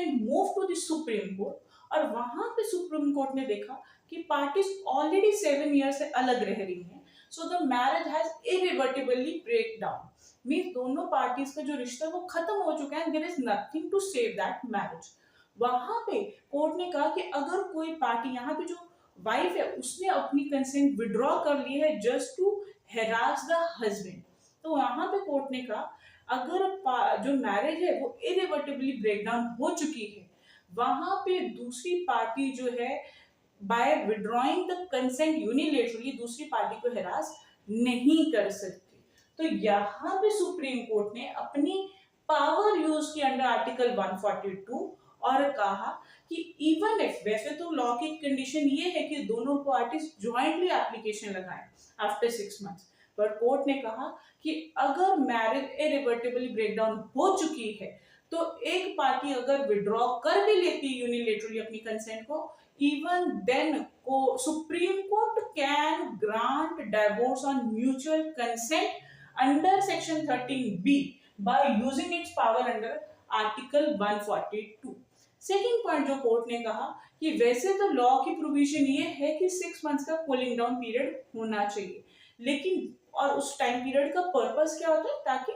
Question move to the supreme court और वहां पे सुप्रीम कोर्ट ने देखा कि पार्टीज ऑलरेडी 7 ईयर से अलग रह रही हैं, so the marriage has irretrievably break down, means दोनों पार्टीज का जो रिश्ता वो खत्म हो चुका है, there is nothing to save that marriage. वहां पे कोर्ट ने कहा कि अगर कोई पार्टी, यहाँ पे जो वाइफ है उसने अपनी कंसेंट विड्रॉ कर ली है जस्ट टू हेरास द हस्बैंड, तो यहाँ पे कोर्ट ने कहा अगर जो मैरिज है वो इरिवर्टिबली ब्रेकडाउन हो चुकी है, वहां पे दूसरी पार्टी जो है by withdrawing the consent unilaterally दूसरी पार्टी को हेरास नहीं कर सकती। तो यहाँ पे सुप्रीम कोर्ट ने अपनी पावर यूज की अंडर आर्टिकल 142 और कहा कि इवन इफ, वैसे तो लॉ की कंडीशन ये है कि दोनों पार्टीज ज्वाइंटली एप्लीकेशन लगाएं आफ्टर 6 मंथ्स, पर कोर्ट ने कहा कि अगर मैरिज इरिवर्टिबली ब्रेकडाउन हो चुकी है तो एक पार्टी अगर विड्रॉ कर भी लेती यूनिलेटरली अपनी कंसेंट को, इवन देन को supreme court can grant divorce on mutual consent under section 13B by using its power under article 142। Second point जो कोर्ट ने कहा कि वैसे तो लॉ की प्रोविजन ये है कि 6 मंथ्स का कूलिंग डाउन पीरियड होना चाहिए, लेकिन और उस टाइम पीरियड का पर्पस क्या होता है, ताकि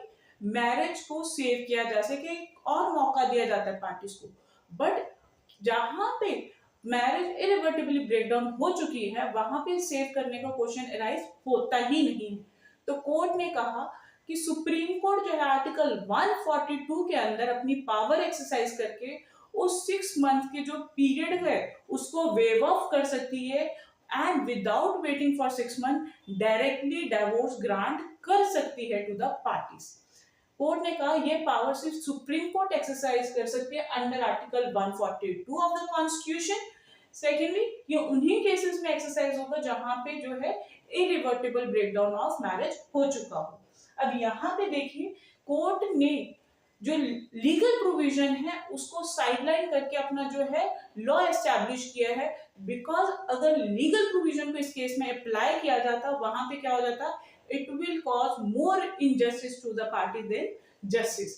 मैरिज को सेव किया जा सके, और मौका दिया जाता है पार्टीज को। बट जहां पे मैरिज इरिवर्टिबली ब्रेकडाउन हो चुकी है वहां पे सेव करने का क्वेश्चन अराइज होता ही नहीं है। तो कोर्ट ने कहा कि सुप्रीम कोर्ट जो है आर्टिकल 142 के अंदर अपनी पावर एक्सरसाइज करके उस 6 मंथ के जो पीरियड है उसको वेव ऑफ कर सकती है and without waiting for 6 month directly divorce grant कर सकती है टू द पार्टीज। कोर्ट ने कहा यह पावर सिर्फ सुप्रीम कोर्ट एक्सरसाइज कर सकती है under article 142 of the constitution. Secondly, ये उन्हीं केसेस में एक्सरसाइज होगा जहां पे जो है इरिवर्टिबल ब्रेकडाउन ऑफ मैरिज हो चुका हो। अब यहाँ पे देखिए कोर्ट ने जो लीगल प्रोविजन है उसको साइडलाइन करके अपना जो है लॉ एस्टैब्लिश किया है, बिकॉज अगर लीगल प्रोविजन को इस केस में अप्लाई किया जाता वहां पे क्या हो जाता, it will cause more injustice to the party than justice.